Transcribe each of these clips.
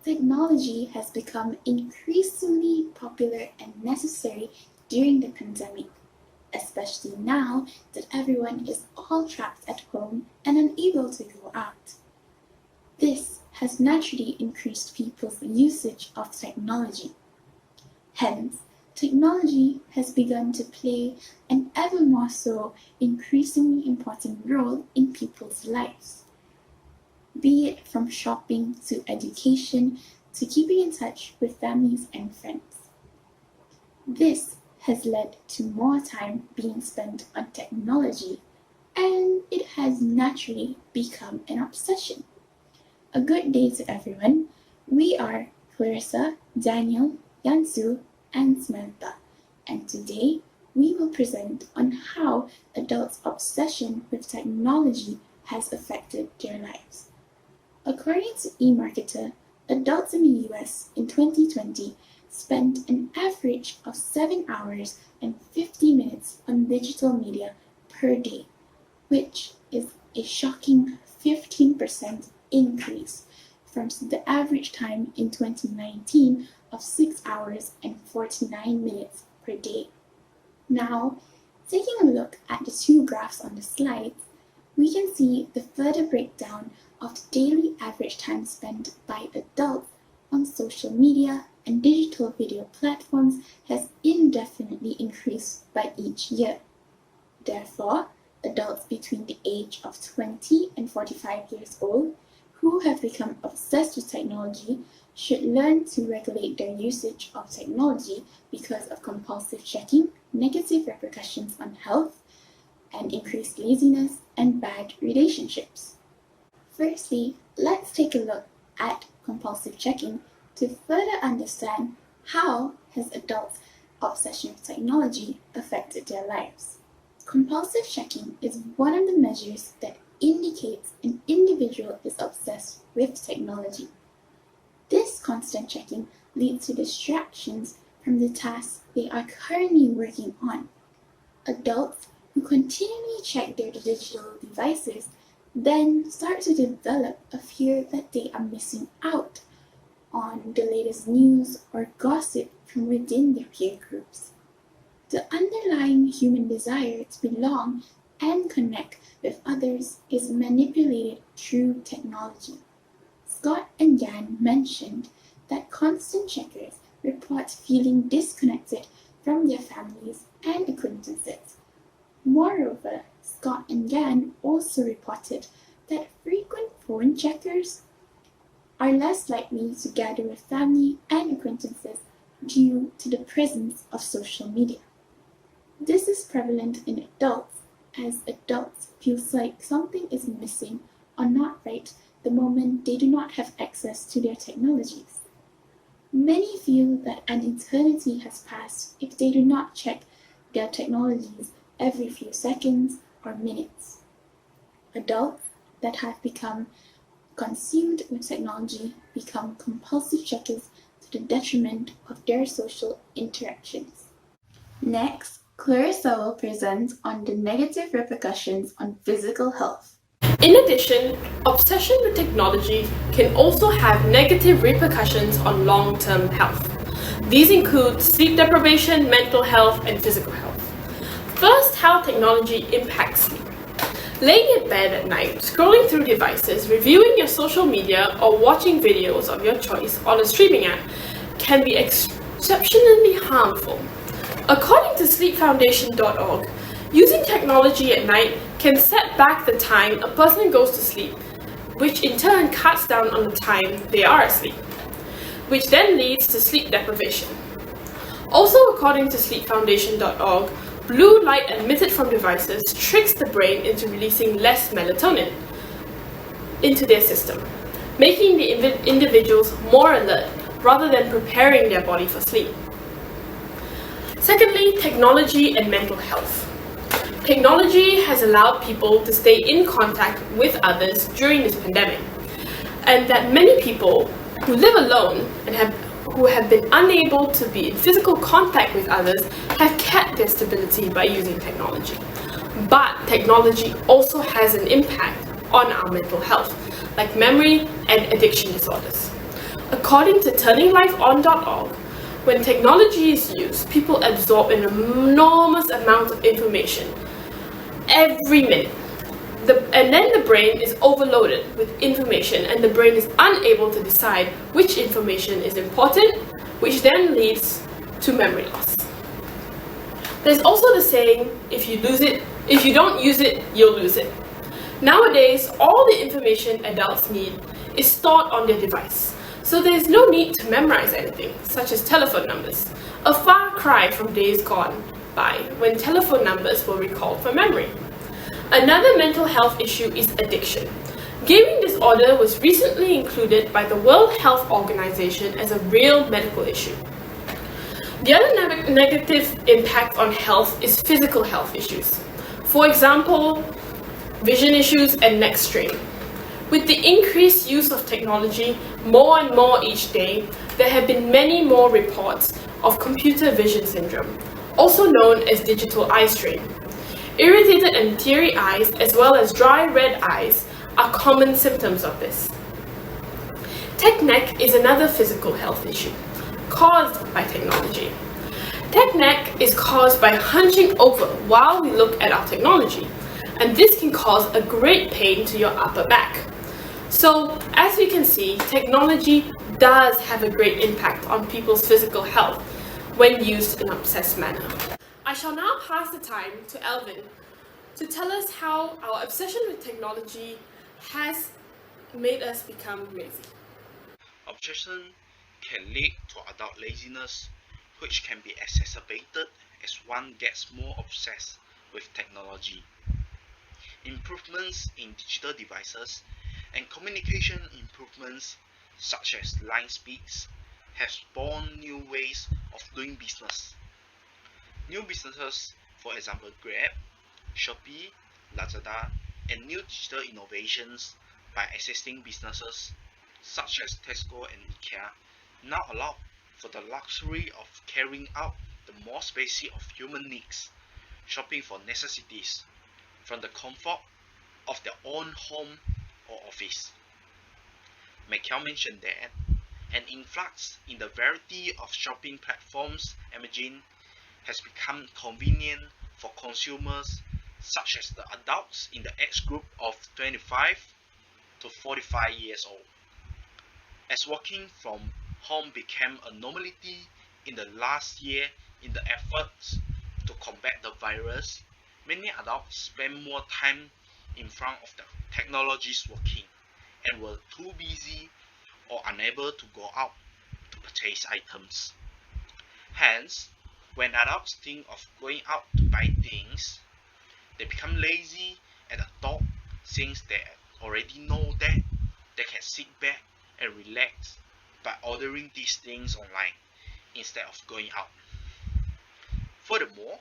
Technology has become increasingly popular and necessary during the pandemic, especially now that everyone is all trapped at home and unable to go out. This has naturally increased people's usage of technology. Hence, technology has begun to play an ever more so increasingly important role in people's lives. Be it from shopping to education to keeping in touch with families and friends. This has led to more time being spent on technology, and it has naturally become an obsession. A good day to everyone. We are Clarissa, Daniel, Yansu, and Samantha, and today we will present on how adults' obsession with technology has affected their lives. According to eMarketer, adults in the US in 2020 spent an average of 7 hours and 50 minutes on digital media per day, which is a shocking 15% increase from the average time in 2019 of 6 hours and 49 minutes per day. Now, taking a look at the two graphs on the slides, we can see the further breakdown of the daily average time spent by adults on social media and digital video platforms has indefinitely increased by each year. Therefore, adults between the age of 20 and 45 years old who have become obsessed with technology should learn to regulate their usage of technology because of compulsive checking, negative repercussions on health, and increased laziness and bad relationships. Firstly, let's take a look at compulsive checking to further understand how has adults' obsession with technology affected their lives. Compulsive checking is one of the measures that indicates an individual is obsessed with technology. This constant checking leads to distractions from the tasks they are currently working on. Adults who continually check their digital devices then start to develop a fear that they are missing out on the latest news or gossip from within their peer groups. The underlying human desire to belong and connect with others is manipulated through technology. Scott and Jan mentioned that constant checkers report feeling disconnected from their families and acquaintances. Moreover, Scott and Jan also reported that frequent phone checkers are less likely to gather with family and acquaintances due to the presence of social media. This is prevalent in adults, as adults feel like something is missing or not right the moment they do not have access to their technologies. Many feel that an eternity has passed if they do not check their technologies every few seconds or minutes. Adults that have become consumed with technology become compulsive checkers to the detriment of their social interactions. Next, Clarissa will present on the negative repercussions on physical health. In addition, obsession with technology can also have negative repercussions on long-term health. These include sleep deprivation, mental health, and physical health. First, how technology impacts sleep. Laying in bed at night, scrolling through devices, reviewing your social media, or watching videos of your choice on a streaming app can be exceptionally harmful. According to sleepfoundation.org, using technology at night can set back the time a person goes to sleep, which in turn cuts down on the time they are asleep, which then leads to sleep deprivation. Also, according to sleepfoundation.org, blue light emitted from devices tricks the brain into releasing less melatonin into their system, making the individuals more alert rather than preparing their body for sleep. Secondly, technology and mental health. Technology has allowed people to stay in contact with others during this pandemic, and that many people who live alone and who have been unable to be in physical contact with others have kept their stability by using technology. But technology also has an impact on our mental health, like memory and addiction disorders. According to turninglifeon.org, when technology is used, people absorb an enormous amount of information every minute. And then the brain is overloaded with information, and the brain is unable to decide which information is important, which then leads to memory loss. There's also the saying, if you don't use it, you'll lose it. Nowadays, all the information adults need is stored on their device, so there's no need to memorize anything, such as telephone numbers, a far cry from days gone by when telephone numbers were recalled from memory. Another mental health issue is addiction. Gaming disorder was recently included by the World Health Organization as a real medical issue. The other negative impact on health is physical health issues. For example, vision issues and neck strain. With the increased use of technology more and more each day, there have been many more reports of computer vision syndrome, also known as digital eye strain. Irritated and teary eyes, as well as dry red eyes, are common symptoms of this. Tech neck is another physical health issue caused by technology. Tech neck is caused by hunching over while we look at our technology, and this can cause a great pain to your upper back. So, as we can see, technology does have a great impact on people's physical health when used in an obsessed manner. I shall now pass the time to Alvin to tell us how our obsession with technology has made us become lazy. Obsession can lead to adult laziness, which can be exacerbated as one gets more obsessed with technology. Improvements in digital devices and communication improvements, such as line speeds, have spawned new ways of doing business. New businesses, for example Grab, Shopee, Lazada, and new digital innovations by existing businesses such as Tesco and IKEA, now allow for the luxury of carrying out the most basic of human needs, shopping for necessities, from the comfort of their own home or office. Michael mentioned that an influx in the variety of shopping platforms emerging has become convenient for consumers such as the adults in the age group of 25 to 45 years old. As working from home became a normality in the last year in the efforts to combat the virus, many adults spend more time in front of the technologies working and were too busy or unable to go out to purchase items. Hence, when adults think of going out to buy things, they become lazy at the thought, since they already know that they can sit back and relax by ordering these things online instead of going out. Furthermore,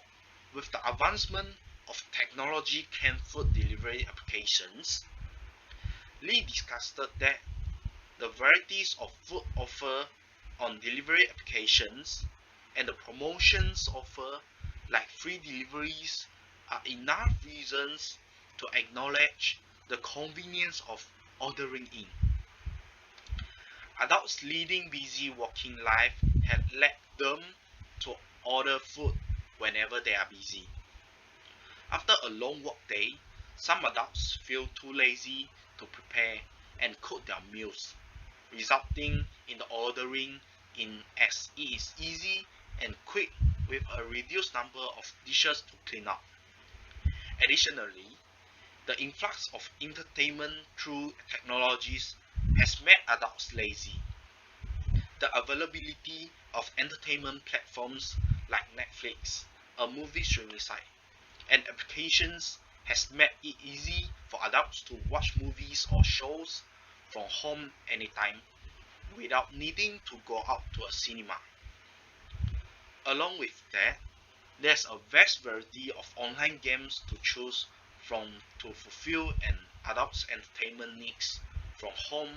with the advancement of technology canned food delivery applications, Lee discussed that the varieties of food offered on delivery applications and the promotions offered, like free deliveries, are enough reasons to acknowledge the convenience of ordering in. Adults leading busy working life have led them to order food whenever they are busy. After a long work day, some adults feel too lazy to prepare and cook their meals, resulting in the ordering in, as it is easy and quick with a reduced number of dishes to clean up. Additionally, the influx of entertainment through technologies has made adults lazy. The availability of entertainment platforms like Netflix, a movie streaming site, and applications has made it easy for adults to watch movies or shows from home anytime without needing to go out to a cinema. Along with that, there's a vast variety of online games to choose from to fulfill an adult's entertainment needs from home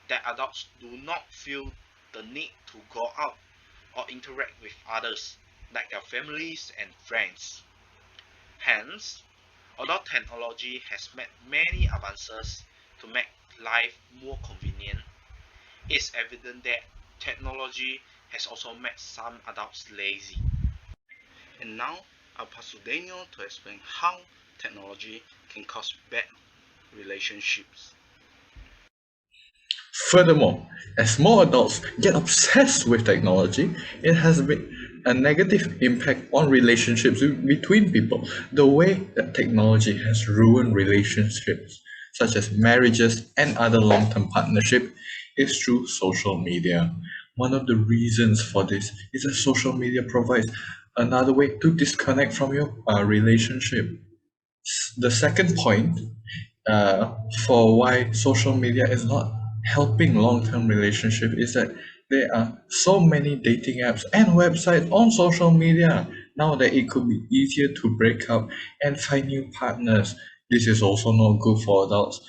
that adults do not feel the need to go out or interact with others like their families and friends. Hence, although technology has made many advances to make life more convenient, It's evident that technology has also made some adults lazy. And now I'll pass to Daniel to explain how technology can cause bad relationships. Furthermore, as more adults get obsessed with technology, it has been a negative impact on relationships between people. The way that technology has ruined relationships, such as marriages and other long-term partnership, is through social media. One of the reasons for this is that social media provides another way to disconnect from your relationship. The second point for why social media is not helping long-term relationship is that there are so many dating apps and websites on social media now that it could be easier to break up and find new partners. This is also not good for adults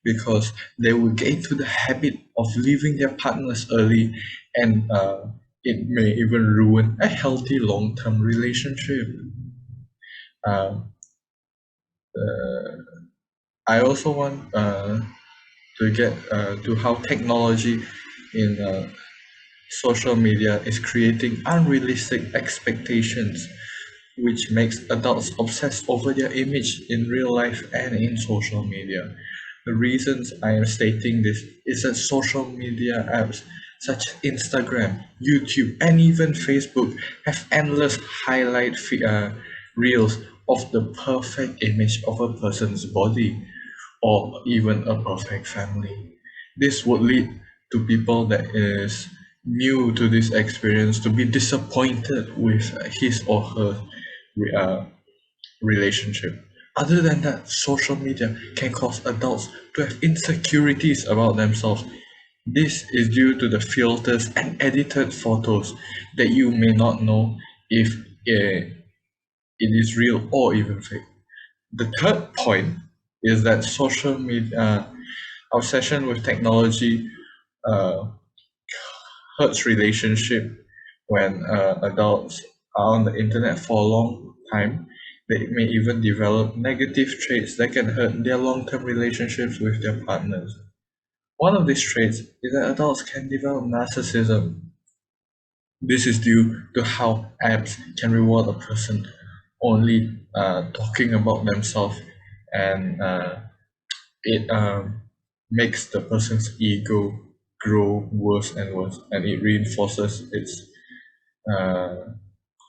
because they will get into the habit of leaving their partners early, and it may even ruin a healthy long-term relationship. Um, I also want to get to how technology in social media is creating unrealistic expectations, which makes adults obsess over their image in real life and in social media. The reasons I am stating this is that social media apps such as Instagram, YouTube, and even Facebook have endless reels of the perfect image of a person's body or even a perfect family. This would lead to people that is new to this experience to be disappointed with his or her uh, relationship. Other than that, social media can cause adults to have insecurities about themselves. This is due to the filters and edited photos that you may not know if it is real or even fake. The third point is that social media obsession with technology uh, hurts relationship when adults are on the internet for a long time. They may even develop negative traits that can hurt their long-term relationships with their partners. One of these traits is that adults can develop narcissism. This is due to how apps can reward a person only talking about themselves, and it makes the person's ego grow worse and worse, and it reinforces uh,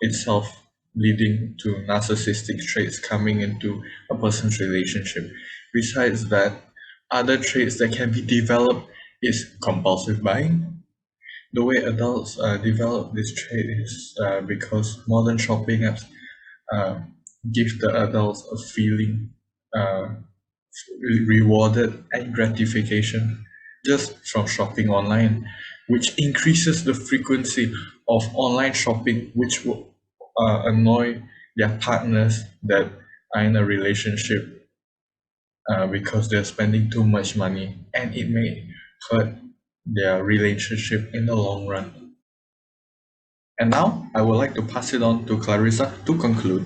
itself, leading to narcissistic traits coming into a person's relationship. Besides that, other traits that can be developed is compulsive buying. The way adults develop this trait is because modern shopping apps uh, give the adults a feeling uh, rewarded and gratification just from shopping online, which increases the frequency of online shopping, which will annoy their partners that are in a relationship because they're spending too much money, and it may hurt their relationship in the long run. And now I would like to pass it on to Clarissa to conclude.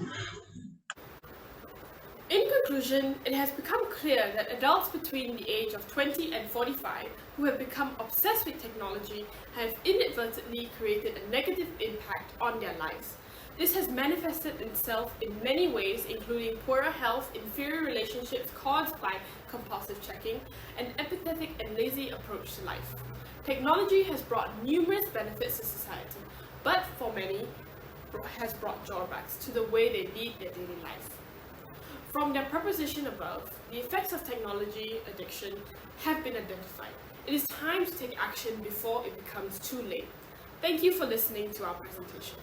In conclusion, it has become clear that adults between the age of 20 and 45 who have become obsessed with technology have inadvertently created a negative impact on their lives. This has manifested itself in many ways, including poorer health, inferior relationships caused by compulsive checking, an apathetic and lazy approach to life. Technology has brought numerous benefits to society, but for many, has brought drawbacks to the way they lead their daily life. From their proposition above, the effects of technology addiction have been identified. It is time to take action before it becomes too late. Thank you for listening to our presentation.